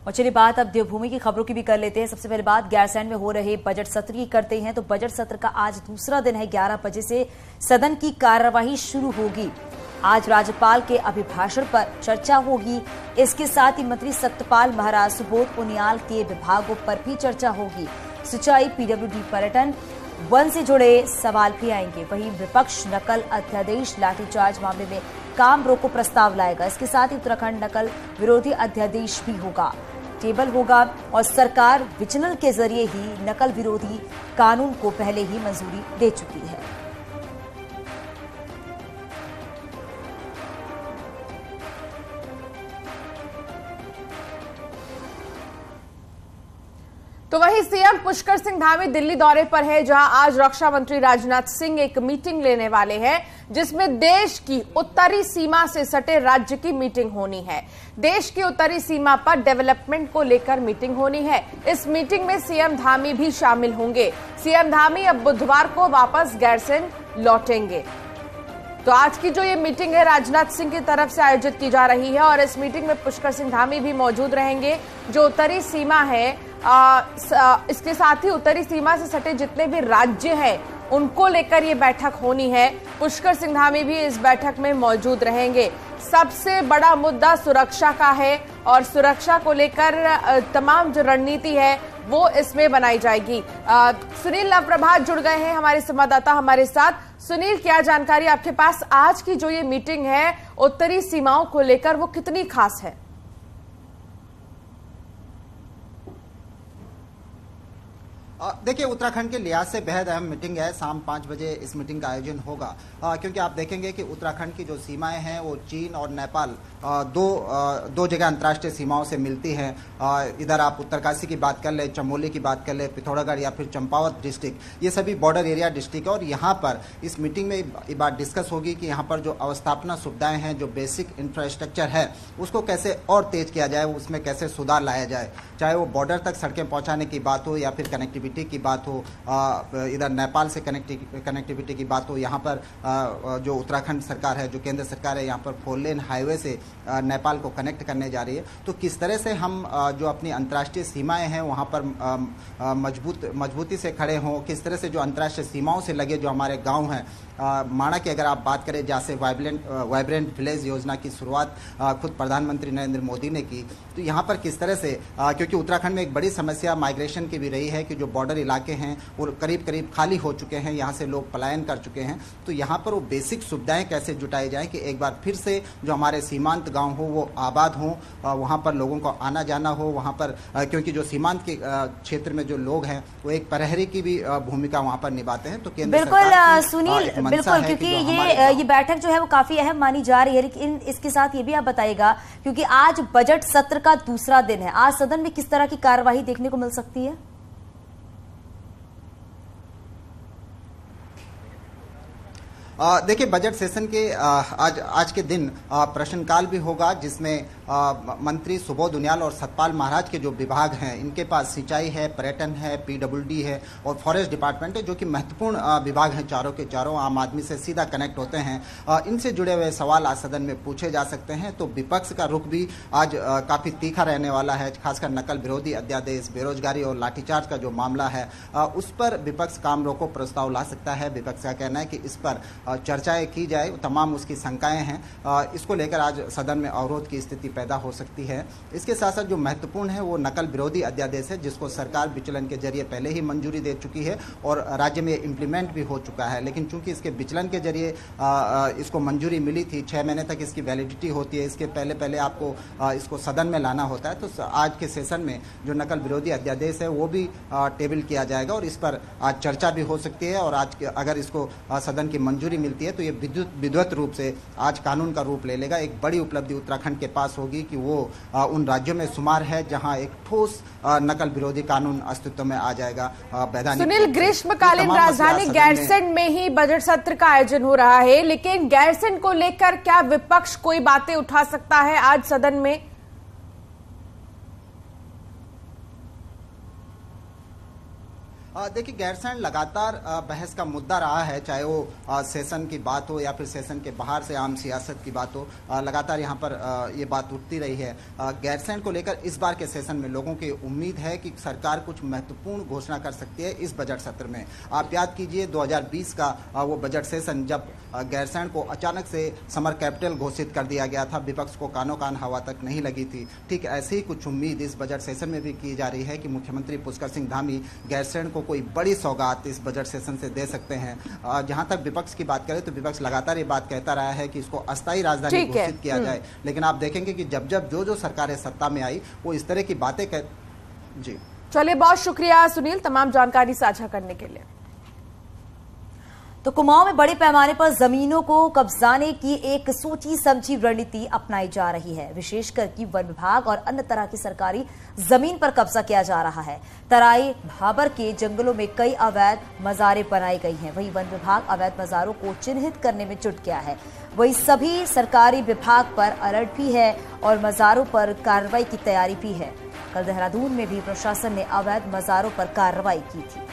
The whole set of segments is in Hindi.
और चलिए बात अब देवभूमि की खबरों की भी कर लेते हैं। सबसे पहले बात गैरसैंण में हो रहे बजट सत्र की करते हैं। तो बजट सत्र का आज दूसरा दिन है। 11 बजे से सदन की कार्यवाही शुरू होगी। आज राज्यपाल के अभिभाषण पर चर्चा होगी। इसके साथ ही मंत्री सत्यपाल महाराज, सुबोध उनियाल के विभागों पर भी चर्चा होगी। सिंचाई, पीडब्ल्यूडी, पर्यटन, वन से जुड़े सवाल भी आएंगे। वहीं विपक्ष नकल अध्यादेश, लाठीचार्ज मामले में काम रोको प्रस्ताव लाएगा। इसके साथ ही उत्तराखंड नकल विरोधी अध्यादेश भी होगा, टेबल होगा और सरकार विजिलर के जरिए ही नकल विरोधी कानून को पहले ही मंजूरी दे चुकी है। तो वहीं सीएम पुष्कर सिंह धामी दिल्ली दौरे पर है, जहां आज रक्षा मंत्री राजनाथ सिंह एक मीटिंग लेने वाले हैं, जिसमें देश की उत्तरी सीमा से सटे राज्य की मीटिंग होनी है। देश की उत्तरी सीमा पर डेवलपमेंट को लेकर मीटिंग होनी है। इस मीटिंग में सीएम धामी भी शामिल होंगे। सीएम धामी अब बुधवार को वापस गैरसैंण लौटेंगे। तो आज की जो ये मीटिंग है राजनाथ सिंह की तरफ से आयोजित की जा रही है और इस मीटिंग में पुष्कर सिंह धामी भी मौजूद रहेंगे। जो उत्तरी सीमा है, इसके साथ ही उत्तरी सीमा से सटे जितने भी राज्य हैं उनको लेकर ये बैठक होनी है। पुष्कर सिंह धामी भी इस बैठक में मौजूद रहेंगे। सबसे बड़ा मुद्दा सुरक्षा का है और सुरक्षा को लेकर तमाम जो रणनीति है वो इसमें बनाई जाएगी। सुनील नवप्रभात जुड़ गए हैं हमारे संवाददाता हमारे साथ। सुनील, क्या जानकारी आपके पास? आज की जो ये मीटिंग है उत्तरी सीमाओं को लेकर वो कितनी खास है? देखिए, उत्तराखंड के लिहाज से बेहद अहम मीटिंग है। शाम 5 बजे इस मीटिंग का आयोजन होगा, क्योंकि आप देखेंगे कि उत्तराखंड की जो सीमाएं हैं वो चीन और नेपाल दो जगह अंतर्राष्ट्रीय सीमाओं से मिलती हैं। इधर आप उत्तरकाशी की बात कर ले, चमोली की बात कर ले, पिथौरागढ़ या फिर चंपावत डिस्ट्रिक्ट, ये सभी बॉर्डर एरिया डिस्ट्रिक्ट है। और यहाँ पर इस मीटिंग में ये बात डिस्कस होगी कि यहाँ पर जो अवस्थापना सुविधाएं हैं, जो बेसिक इंफ्रास्ट्रक्चर है, उसको कैसे और तेज किया जाए, उसमें कैसे सुधार लाया जाए। चाहे वो बॉर्डर तक सड़कें पहुँचाने की बात हो या फिर कनेक्टिविटी की बात हो, इधर नेपाल से कनेक्टिविटी की बात हो। यहाँ पर जो उत्तराखंड सरकार है, जो केंद्र सरकार है, यहाँ पर 4 लेन हाईवे से नेपाल को कनेक्ट करने जा रही है। तो किस तरह से हम जो अपनी अंतर्राष्ट्रीय सीमाएं हैं वहाँ पर मजबूती से खड़े हों, किस तरह से जो अंतर्राष्ट्रीय सीमाओं से लगे जो हमारे गाँव हैं, माणा की अगर आप बात करें, जैसे वाइब्रेंट विलेज योजना की शुरुआत खुद प्रधानमंत्री नरेंद्र मोदी ने की। तो यहाँ पर किस तरह से, क्योंकि उत्तराखंड में एक बड़ी समस्या माइग्रेशन की भी रही है कि जो बॉर्डर इलाके हैं वो करीब करीब खाली हो चुके हैं, यहाँ से लोग पलायन कर चुके हैं। तो यहाँ पर वो बेसिक सुविधाएं कैसे जुटाई जाए कि एक बार फिर से जो हमारे सीमांत गांव हो वो आबाद हों, वहाँ पर लोगों को आना जाना हो। वहाँ पर क्योंकि जो सीमांत के क्षेत्र में जो लोग हैं वो एक प्रहरी की भी भूमिका वहाँ पर निभाते हैं। तो केंद्र बिल्कुल सुनील, बिल्कुल, क्योंकि ये बैठक जो है वो काफी अहम मानी जा रही है। लेकिन इसके साथ ये भी आप बताइएगा, क्योंकि आज बजट सत्र का दूसरा दिन है, आज सदन में किस तरह की कार्यवाही देखने को मिल सकती है? देखिए, बजट सेशन के आज के दिन प्रश्नकाल भी होगा, जिसमें मंत्री सुबोध उनियाल और सतपाल महाराज के जो विभाग हैं, इनके पास सिंचाई है, पर्यटन है, पीडब्ल्यूडी है और फॉरेस्ट डिपार्टमेंट है, जो कि महत्वपूर्ण विभाग हैं। चारों के चारों आम आदमी से सीधा कनेक्ट होते हैं। इनसे जुड़े हुए सवाल आज सदन में पूछे जा सकते हैं। तो विपक्ष का रुख भी आज काफ़ी तीखा रहने वाला है, खासकर नकल विरोधी अध्यादेश, बेरोजगारी और लाठीचार्ज का जो मामला है उस पर विपक्ष काम रोको प्रस्ताव ला सकता है। विपक्ष का कहना है कि इस पर चर्चाएं की जाए, तमाम उसकी शंकाएं हैं। इसको लेकर आज सदन में अवरोध की स्थिति पैदा हो सकती है। इसके साथ साथ जो महत्वपूर्ण है वो नकल विरोधी अध्यादेश है, जिसको सरकार विचलन के जरिए पहले ही मंजूरी दे चुकी है और राज्य में इम्प्लीमेंट भी हो चुका है। लेकिन चूंकि इसके विचलन के जरिए इसको मंजूरी मिली थी, 6 महीने तक इसकी वैलिडिटी होती है, इसके पहले आपको इसको सदन में लाना होता है। तो आज के सेशन में जो नकल विरोधी अध्यादेश है वो भी टेबल किया जाएगा और इस पर आज चर्चा भी हो सकती है। और आज अगर इसको सदन की मंजूरी मिलती है तो ये विधिवत रूप से आज कानून का रूप ले लेगा। एक बड़ी उपलब्धि उत्तराखंड के पास होगी कि वो उन राज्यों में शुमार है जहां एक ठोस नकल विरोधी कानून अस्तित्व में आ जाएगा। सुनील, ग्रीष्मकालीन राजधानी गैरसैंण में ही बजट सत्र का आयोजन हो रहा है, लेकिन गैरसैंण को लेकर क्या विपक्ष कोई बातें उठा सकता है आज सदन में? देखिए, गैरसैंण लगातार बहस का मुद्दा रहा है, चाहे वो सेशन की बात हो या फिर सेशन के बाहर से आम सियासत की बात हो। लगातार यहाँ पर ये बात उठती रही है। गैरसैंण को लेकर इस बार के सेशन में लोगों की उम्मीद है कि सरकार कुछ महत्वपूर्ण घोषणा कर सकती है इस बजट सत्र में। आप याद कीजिए 2020 का वो बजट सेशन जब गैरसैंण को अचानक से समर कैपिटल घोषित कर दिया गया था, विपक्ष को कानों कान हवा तक नहीं लगी थी। ठीक ऐसी ही कुछ उम्मीद इस बजट सेशन में भी की जा रही है कि मुख्यमंत्री पुष्कर सिंह धामी गैरसैंण को कोई बड़ी सौगात इस बजट सेशन से दे सकते हैं। जहां तक विपक्ष की बात करें तो विपक्ष लगातार ये बात कहता रहा है कि इसको अस्थायी राजधानी घोषित किया जाए, लेकिन आप देखेंगे कि जब जब जो सरकारें सत्ता में आई वो इस तरह की बातें जी। चलिए, बहुत शुक्रिया सुनील तमाम जानकारी साझा करने के लिए। तो कुमाऊं में बड़े पैमाने पर जमीनों को कब्जाने की एक सोची समझी रणनीति अपनाई जा रही है। विशेषकर कि वन विभाग और अन्य तरह की सरकारी जमीन पर कब्जा किया जा रहा है। तराई भाबर के जंगलों में कई अवैध मजारें बनाई गई हैं। वहीं वन विभाग अवैध मजारों को चिन्हित करने में जुट गया है। वहीं सभी सरकारी विभाग पर अलर्ट भी है और मजारों पर कार्रवाई की तैयारी भी है। कल देहरादून में भी प्रशासन ने अवैध मजारों पर कार्रवाई की थी।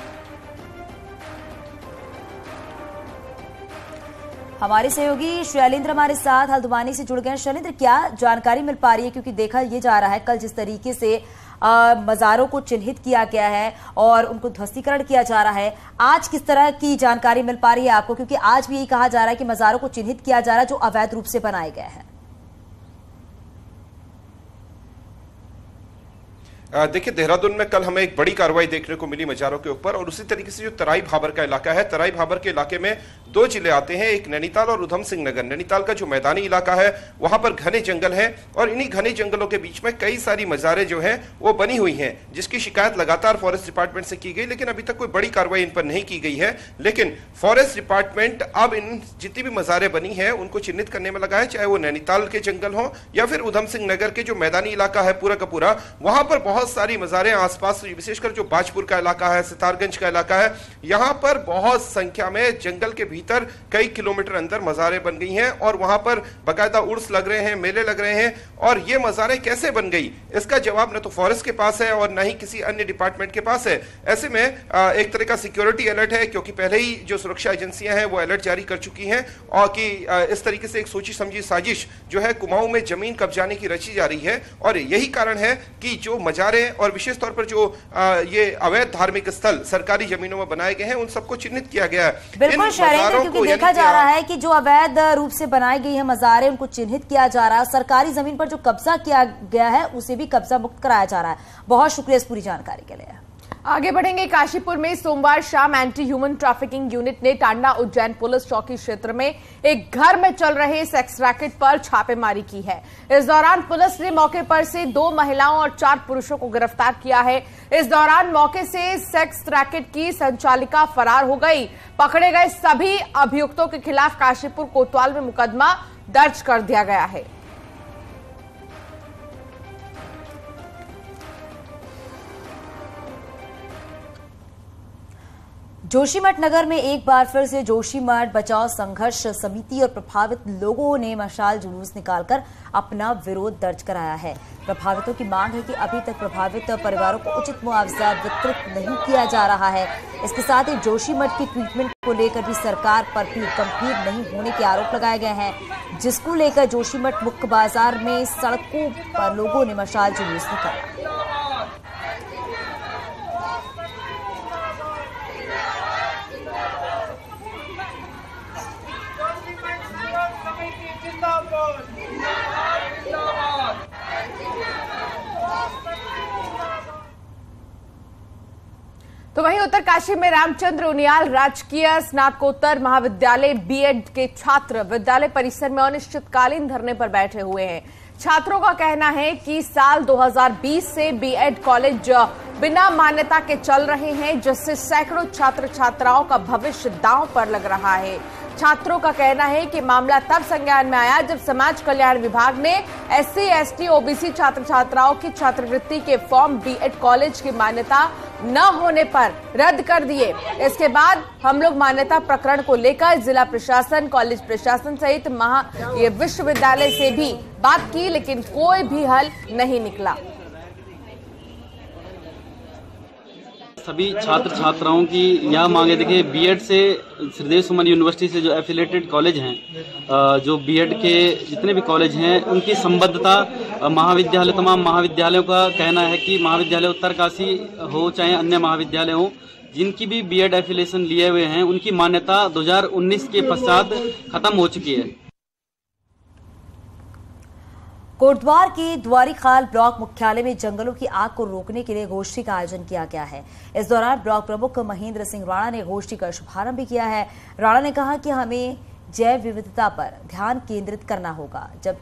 हमारे सहयोगी शैलेंद्र हमारे साथ हल्द्वानी से जुड़ गए हैं। शैलेंद्र, क्या जानकारी मिल पा रही है, क्योंकि देखा ये जा रहा है कल जिस तरीके से मजारों को चिन्हित किया गया है और उनको ध्वस्तीकरण किया जा रहा है, आज किस तरह की जानकारी मिल पा रही है आपको? क्योंकि आज भी यही कहा जा रहा है कि मजारों को चिन्हित किया जा रहा है जो अवैध रूप से बनाए गए हैं। देखिए, देहरादून में कल हमें एक बड़ी कार्रवाई देखने को मिली मजारों के ऊपर, और उसी तरीके से जो तराई भाबर का इलाका है, तराई भाबर के इलाके में दो जिले आते हैं, एक नैनीताल और उधम सिंह नगर। नैनीताल का जो मैदानी इलाका है वहां पर घने जंगल है और इन्हीं घने जंगलों के बीच में कई सारी मजारें जो हैं वो बनी हुई हैं, जिसकी शिकायत लगातार फॉरेस्ट डिपार्टमेंट से की गई, लेकिन अभी तक कोई बड़ी कार्रवाई इन पर नहीं की गई है। लेकिन फॉरेस्ट डिपार्टमेंट अब इन जितनी भी मजारें बनी है उनको चिन्हित करने में लगा है, चाहे वो नैनीताल के जंगल हो या फिर उधम सिंह नगर के जो मैदानी इलाका है पूरा का पूरा, वहां पर बहुत सारी मजारें आसपास, विशेषकर जो बाजपुर का इलाका है, सितारगंज का इलाका है, यहां पर बहुत संख्या में जंगल के भीतर कई किलोमीटर अंदर मजारें बन गई हैं और वहां पर बाकायदा उर्स लग रहे हैं, मेले लग रहे हैं। और ये मजारें कैसे बन गई, इसका जवाब न तो फॉरेस्ट के पास है और न ही किसी अन्य डिपार्टमेंट के पास है। ऐसे में एक तरह का सिक्योरिटी अलर्ट है, क्योंकि पहले ही जो सुरक्षा एजेंसियां हैं वो अलर्ट जारी कर चुकी हैं और कि इस तरीके से एक सोची समझी साजिश जो है कुमाऊं में जमीन कब्जाने की रची जा रही है। और यही कारण है कि जो मजारें और विशेष तौर पर जो ये अवैध धार्मिक स्थल सरकारी जमीनों में बनाए गए हैं उन सबको चिन्हित किया गया है। बिल्कुल शैलेंद्र, क्योंकि देखा जा रहा है कि जो अवैध रूप से बनाई गई है मजारें उनको चिन्हित किया जा रहा है, सरकारी जमीन पर जो कब्जा किया गया है उसे भी कब्जा मुक्त कराया जा रहा है। बहुत शुक्रिया इस पूरी जानकारी के लिए। आगे बढ़ेंगे। काशीपुर में सोमवार शाम एंटी ह्यूमन ट्रैफिकिंग यूनिट ने टांडा उज्जैन पुलिस चौकी क्षेत्र में एक घर में चल रहे सेक्स रैकेट पर छापेमारी की है। इस दौरान पुलिस ने मौके पर से 2 महिलाओं और 4 पुरुषों को गिरफ्तार किया है। इस दौरान मौके से सेक्स रैकेट की संचालिका फरार हो गई। पकड़े गए सभी अभियुक्तों के खिलाफ काशीपुर कोतवाल में मुकदमा दर्ज कर दिया गया है। जोशीमठ नगर में एक बार फिर से जोशीमठ बचाओ संघर्ष समिति और प्रभावित लोगों ने मशाल जुलूस निकालकर अपना विरोध दर्ज कराया है। प्रभावितों की मांग है कि अभी तक प्रभावित परिवारों को उचित मुआवजा वितरित नहीं किया जा रहा है। इसके साथ ही जोशीमठ की ट्रीटमेंट को लेकर भी सरकार पर भी गंभीर नहीं होने के आरोप लगाए गए हैं, जिसको लेकर जोशीमठ मुख्य बाजार में सड़कों पर लोगों ने मशाल जुलूस निकाला। तो वहीं उत्तरकाशी में रामचंद्र उनियाल राजकीय स्नातकोत्तर महाविद्यालय बीएड के छात्र विद्यालय परिसर में अनिश्चितकालीन धरने पर बैठे हुए हैं। छात्रों का कहना है कि साल 2020 से बीएड कॉलेज बिना मान्यता के चल रहे हैं, जिससे सैकड़ों छात्र छात्राओं का भविष्य दांव पर लग रहा है। छात्रों का कहना है कि मामला तब संज्ञान में आया जब समाज कल्याण विभाग ने एससी, एसटी, ओबीसी छात्र छात्राओं की छात्रवृत्ति के फॉर्म बीएड कॉलेज की मान्यता न होने पर रद्द कर दिए। इसके बाद हम लोग मान्यता प्रकरण को लेकर जिला प्रशासन, कॉलेज प्रशासन सहित ये विश्वविद्यालय से भी बात की, लेकिन कोई भी हल नहीं निकला। सभी छात्र छात्राओं की यह मांग है। देखिए, बीएड से श्रीदेव सुमन यूनिवर्सिटी से जो एफिलेटेड कॉलेज हैं, जो बीएड के जितने भी कॉलेज हैं, उनकी संबद्धता महाविद्यालय, तमाम महाविद्यालयों का कहना है कि महाविद्यालय उत्तरकाशी हो चाहे अन्य महाविद्यालय हो, जिनकी भी बीएड एफिलिएशन लिए हुए हैं, उनकी मान्यता 2019 के पश्चात खत्म हो चुकी है। कोटद्वार के द्वारीखाल ब्लॉक मुख्यालय में जंगलों की आग को रोकने के लिए गोष्ठी का आयोजन किया गया है। इस दौरान ब्लॉक प्रमुख महेंद्र सिंह राणा ने गोष्ठी का शुभारंभ भी किया है। राणा ने कहा कि हमें जैव विविधता पर ध्यान केंद्रित करना होगा। जब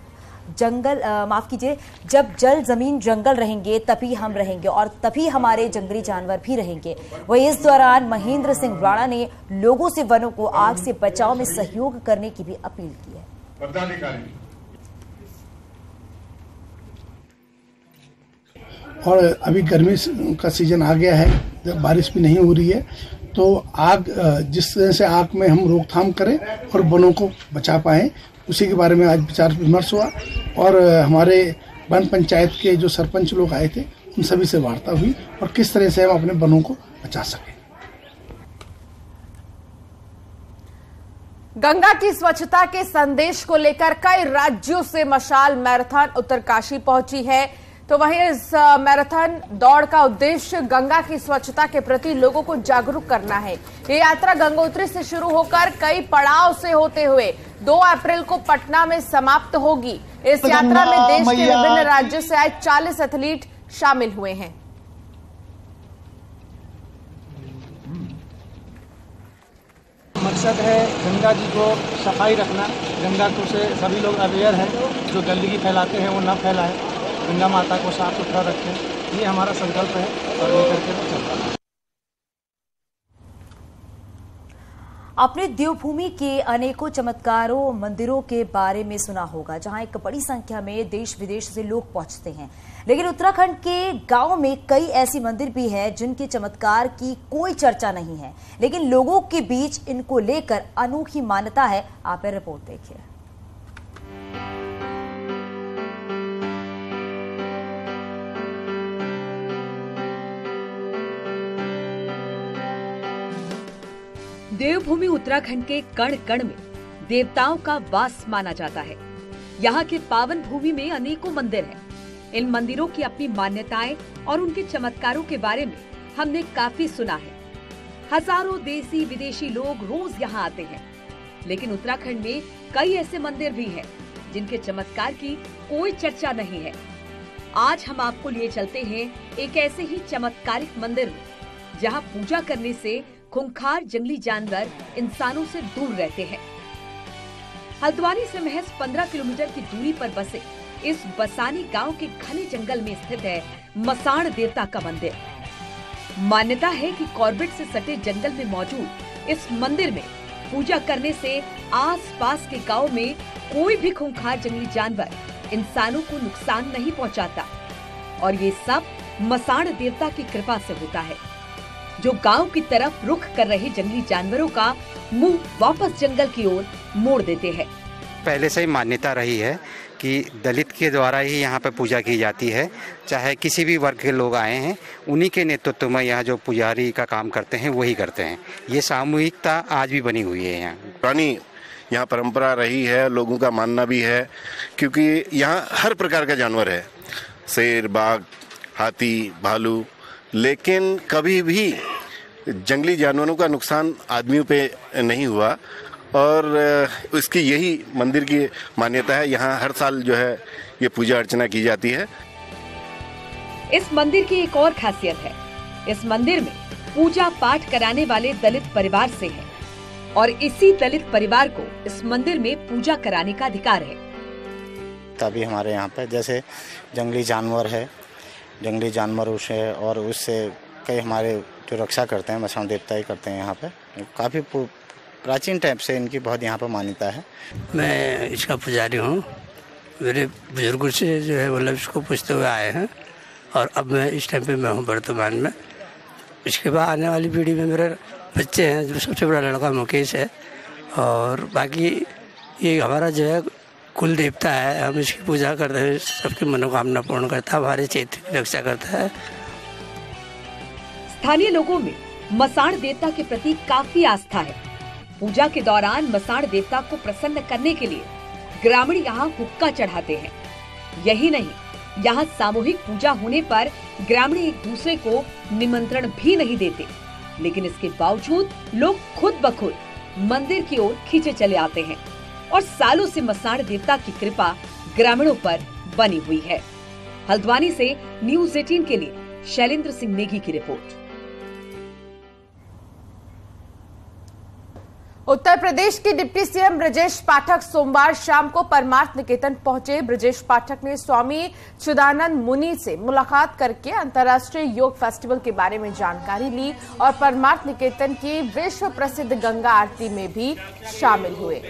जल जमीन जंगल रहेंगे तभी हम रहेंगे और तभी हमारे जंगली जानवर भी रहेंगे। वहीं इस दौरान महेंद्र सिंह राणा ने लोगों से वनों को आग से बचाव में सहयोग करने की भी अपील की है। और अभी गर्मी का सीजन आ गया है, जब बारिश भी नहीं हो रही है, तो आग जिस तरह से आग में हम रोकथाम करें और वनों को बचा पाएं, उसी के बारे में आज विचार विमर्श हुआ। और हमारे वन पंचायत के जो सरपंच लोग आए थे, उन सभी से वार्ता हुई और किस तरह से हम अपने वनों को बचा सकें। गंगा की स्वच्छता के संदेश को लेकर कई राज्यों से मशाल मैराथन उत्तरकाशी पहुंची है। तो वहीं इस मैराथन दौड़ का उद्देश्य गंगा की स्वच्छता के प्रति लोगों को जागरूक करना है। ये यात्रा गंगोत्री से शुरू होकर कई पड़ाव से होते हुए 2 अप्रैल को पटना में समाप्त होगी। इस यात्रा में देश के विभिन्न राज्यों से आए 40 एथलीट शामिल हुए हैं। मकसद है गंगा जी को सफाई रखना, गंगा को से सभी लोग अवेयर हैं, जो गंदगी फैलाते हैं वो न फैलाएं, गंगा माता को साफ सुथरा रखें। ये हमारा संकल्प है और लेकर के चल रहा है। आपने देवभूमि के अनेकों चमत्कारों मंदिरों के बारे में सुना होगा, जहां एक बड़ी संख्या में देश विदेश से लोग पहुंचते हैं। लेकिन उत्तराखंड के गांव में कई ऐसी मंदिर भी हैं जिनके चमत्कार की कोई चर्चा नहीं है, लेकिन लोगों के बीच इनको लेकर अनोखी मान्यता है। आप ये रिपोर्ट देखिए। देवभूमि उत्तराखंड के कण कण में देवताओं का वास माना जाता है। यहाँ के पावन भूमि में अनेकों मंदिर हैं। इन मंदिरों की अपनी मान्यताएं और उनके चमत्कारों के बारे में हमने काफी सुना है। हजारों देसी विदेशी लोग रोज यहाँ आते हैं, लेकिन उत्तराखंड में कई ऐसे मंदिर भी हैं जिनके चमत्कार की कोई चर्चा नहीं है। आज हम आपको लिए चलते हैं एक ऐसे ही चमत्कारिक मंदिर में, जहाँ पूजा करने से खूंखार जंगली जानवर इंसानों से दूर रहते हैं। हल्द्वानी से महज 15 किलोमीटर की दूरी पर बसे इस बसानी गांव के घने जंगल में स्थित है मसाण देवता का मंदिर। मान्यता है कि कॉर्बेट से सटे जंगल में मौजूद इस मंदिर में पूजा करने से आसपास के गांव में कोई भी खूंखार जंगली जानवर इंसानों को नुकसान नहीं पहुंचाता, और ये सब मसाण देवता की कृपा से होता है, जो गांव की तरफ रुख कर रहे जंगली जानवरों का मुंह वापस जंगल की ओर मोड़ देते हैं। पहले से ही मान्यता रही है कि दलित के द्वारा ही यहाँ पर पूजा की जाती है। चाहे किसी भी वर्ग के लोग आए हैं, उन्हीं के नेतृत्व में यहाँ जो पुजारी का काम करते हैं वही करते हैं। ये सामूहिकता आज भी बनी हुई है। यहाँ पुरानी यहाँ परंपरा रही है, लोगों का मानना भी है, क्योंकि यहाँ हर प्रकार का जानवर है, शेर, बाघ, हाथी, भालू, लेकिन कभी भी जंगली जानवरों का नुकसान आदमियों पे नहीं हुआ। और इसकी यही मंदिर की मान्यता है। यहाँ हर साल जो है ये पूजा अर्चना की जाती है। इस मंदिर की एक और खासियत है, इस मंदिर में पूजा पाठ कराने वाले दलित परिवार से है, और इसी दलित परिवार को इस मंदिर में पूजा कराने का अधिकार है। तभी हमारे यहाँ पे जैसे जंगली जानवर है, जंगली जानवरों से और उससे कई हमारे जो रक्षा करते हैं मसाण देवता ही करते हैं। यहाँ पे काफ़ी प्राचीन टाइप से इनकी बहुत यहाँ पर मान्यता है। मैं इसका पुजारी हूँ। मेरे बुजुर्गों से जो है मतलब इसको पूछते हुए आए हैं, और अब मैं इस टाइम पे मैं हूँ वर्तमान में। इसके बाद आने वाली पीढ़ी में मेरे बच्चे हैं, जो सबसे बड़ा लड़का मुकेश है, और बाकी ये हमारा जो है कुल देवता है। हम इसकी पूजा करते हैं, सबकी मनोकामना पूर्ण करता है, हमारे क्षेत्र की रक्षा करता है। स्थानीय लोगों में मसाण देवता के प्रति काफी आस्था है। पूजा के दौरान मसाण देवता को प्रसन्न करने के लिए ग्रामीण यहाँ हुक्का चढ़ाते हैं। यही नहीं, यहाँ सामूहिक पूजा होने पर ग्रामीण एक दूसरे को निमंत्रण भी नहीं देते, लेकिन इसके बावजूद लोग खुद ब खुद मंदिर की ओर खींचे चले आते हैं और सालों से मसाण देवता की कृपा ग्रामीणों पर बनी हुई है। हल्द्वानी से न्यूज़ 18 के लिए शैलेंद्र सिंह नेगी की रिपोर्ट। उत्तर प्रदेश के डिप्टी सीएम ब्रजेश पाठक सोमवार शाम को परमार्थ निकेतन पहुंचे। ब्रजेश पाठक ने स्वामी चिदानंद मुनि से मुलाकात करके अंतर्राष्ट्रीय योग फेस्टिवल के बारे में जानकारी ली और परमार्थ निकेतन की विश्व प्रसिद्ध गंगा आरती में भी शामिल हुए।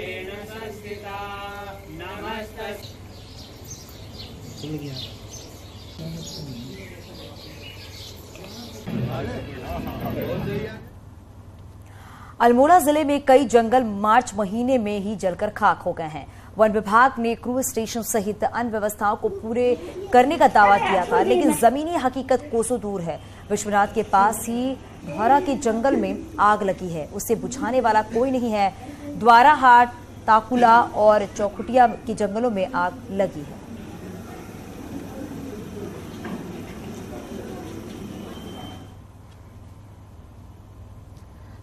अल्मोड़ा जिले में कई जंगल मार्च महीने में ही जलकर खाक हो गए हैं। वन विभाग ने क्रूज स्टेशन सहित अन्य व्यवस्थाओं को पूरे करने का दावा किया था, लेकिन जमीनी हकीकत कोसों दूर है। विश्वनाथ के पास ही द्वारा के जंगल में आग लगी है, उसे बुझाने वाला कोई नहीं है। द्वाराहाट, ताकुला और चौखुटिया के जंगलों में आग लगी है।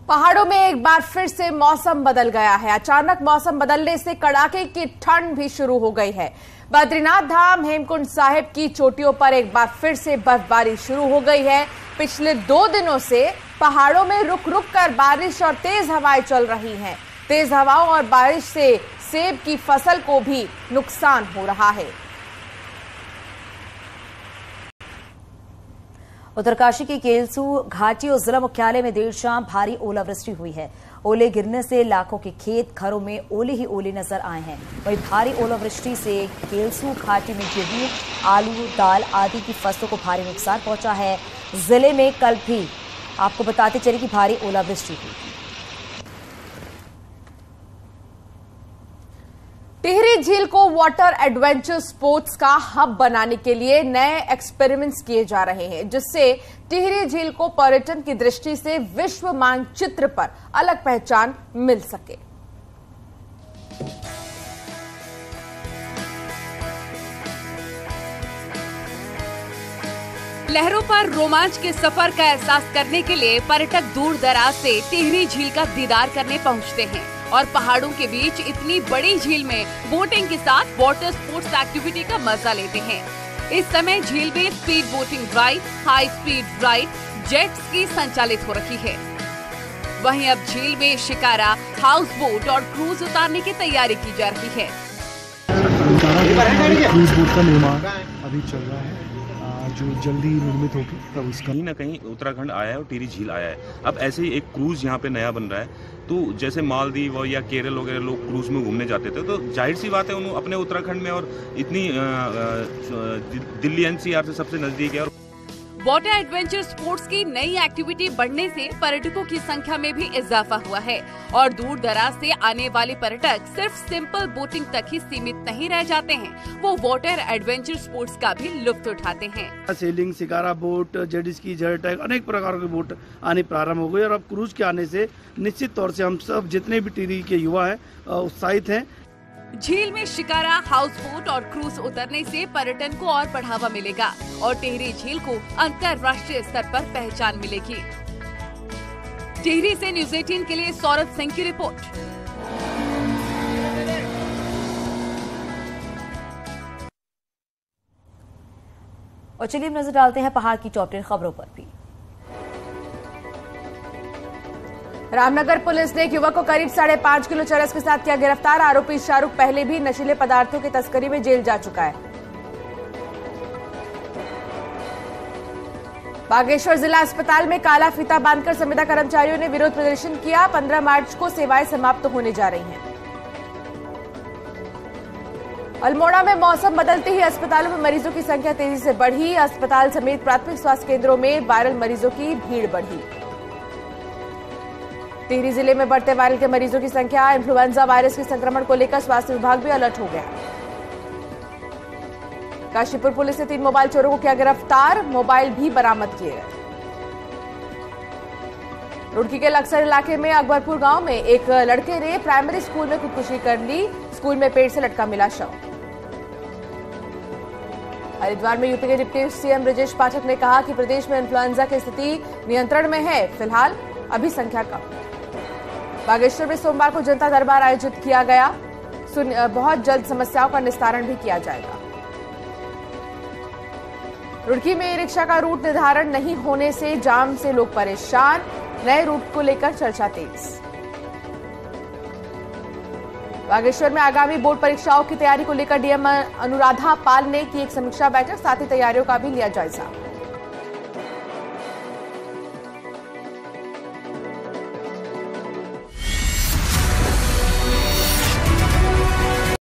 पहाड़ों में एक बार फिर से मौसम बदल गया है। अचानक मौसम बदलने से कड़ाके की ठंड भी शुरू हो गई है। बद्रीनाथ धाम, हेमकुंड साहिब की चोटियों पर एक बार फिर से बर्फबारी शुरू हो गई है। पिछले 2 दिनों से पहाड़ों में रुक रुक कर बारिश और तेज हवाएं चल रही हैं। तेज हवाओं और बारिश से सेब की फसल को भी नुकसान हो रहा है। उत्तरकाशी की केलसू घाटी और जिला मुख्यालय में देर शाम भारी ओलावृष्टि हुई है। ओले गिरने से लाखों के खेत घरों में ओले ही ओले नजर आए हैं। वहीं भारी ओलावृष्टि से केलसू घाटी में गेहूं, आलू, दाल आदि की फसलों को भारी नुकसान पहुंचा है। जिले में कल भी आपको बताते चले कि भारी ओलावृष्टि हुई। टिहरी झील को वाटर एडवेंचर स्पोर्ट्स का हब बनाने के लिए नए एक्सपेरिमेंट्स किए जा रहे हैं, जिससे टिहरी झील को पर्यटन की दृष्टि से विश्व मानचित्र पर अलग पहचान मिल सके। लहरों पर रोमांच के सफर का एहसास करने के लिए पर्यटक दूर दराज से टिहरी झील का दीदार करने पहुंचते हैं और पहाड़ों के बीच इतनी बड़ी झील में बोटिंग के साथ वाटर स्पोर्ट्स एक्टिविटी का मजा लेते हैं। इस समय झील में speed boating ride, high speed ride, jet ski संचालित हो रही है। वहीं अब झील में शिकारा, हाउस बोट और क्रूज उतारने की तैयारी की जा रही है। क्रूज बोट का निर्माण अभी चल रहा है, जो जल्दी निर्मित होगी तब उसका कहीं ना कहीं उत्तराखंड आया है और टिहरी झील आया है। अब ऐसे ही एक क्रूज यहाँ पे नया बन रहा है, तो जैसे मालदीव या केरल वगैरह लोग क्रूज में घूमने जाते थे, तो जाहिर सी बात है उन्होंने अपने उत्तराखंड में और इतनी दिल्ली एनसीआर से सबसे नजदीक है। और वाटर एडवेंचर स्पोर्ट्स की नई एक्टिविटी बढ़ने से पर्यटकों की संख्या में भी इजाफा हुआ है और दूर दराज से आने वाले पर्यटक सिर्फ सिंपल बोटिंग तक ही सीमित नहीं रह जाते हैं, वो वाटर एडवेंचर स्पोर्ट्स का भी लुत्फ उठाते हैं। Selling, shikara boat, jet ski, jet tag, अनेक प्रकार की बोट आनी प्रारंभ हो गई और अब क्रूज के आने से निश्चित तौर से हम सब जितने भी टिहरी के युवा हैं उत्साहित हैं। झील में शिकारा, हाउस बोट और क्रूज उतरने से पर्यटन को और बढ़ावा मिलेगा और टिहरी झील को अंतर्राष्ट्रीय स्तर पर पहचान मिलेगी। टिहरी से न्यूज़ 18 के लिए सौरभ सिंह की रिपोर्ट। और चलिए नजर डालते हैं पहाड़ की टॉप 10 खबरों पर भी। रामनगर पुलिस ने एक युवक को करीब 5.5 किलो चरस के साथ किया गिरफ्तार। आरोपी शाहरुख पहले भी नशीले पदार्थों की तस्करी में जेल जा चुका है। बागेश्वर जिला अस्पताल में काला फीता बांधकर संविदा कर्मचारियों ने विरोध प्रदर्शन किया। 15 मार्च को सेवाएं समाप्त होने जा रही हैं। अल्मोड़ा में मौसम बदलते ही अस्पतालों में मरीजों की संख्या तेजी से बढ़ी। अस्पताल समेत प्राथमिक स्वास्थ्य केंद्रों में वायरल मरीजों की भीड़ बढ़ी। टिहरी जिले में बढ़ते वायरल के मरीजों की संख्या, इन्फ्लुएंजा वायरस के संक्रमण को लेकर स्वास्थ्य विभाग भी अलर्ट हो गया। काशीपुर पुलिस ने 3 मोबाइल चोरों को किया गिरफ्तार, मोबाइल भी बरामद किए गए। रुड़की के लक्सर इलाके में अकबरपुर गांव में एक लड़के ने प्राइमरी स्कूल में खुदकुशी कर ली। स्कूल में पेड़ से लटका मिला शव। हरिद्वार में यूपी के डिप्टी सीएम ब्रजेश पाठक ने कहा कि प्रदेश में इन्फ्लुएंजा की स्थिति नियंत्रण में है, फिलहाल अभी संख्या कम। बागेश्वर में सोमवार को जनता दरबार आयोजित किया गया। बहुत जल्द समस्याओं का निस्तारण भी किया जाएगा। रुड़की में रिक्शा का रूट निर्धारण नहीं होने से जाम से लोग परेशान। नए रूट को लेकर चर्चा तेज। बागेश्वर में आगामी बोर्ड परीक्षाओं की तैयारी को लेकर डीएम अनुराधा पाल ने की एक समीक्षा बैठक, साथ ही तैयारियों का भी लिया जायजा।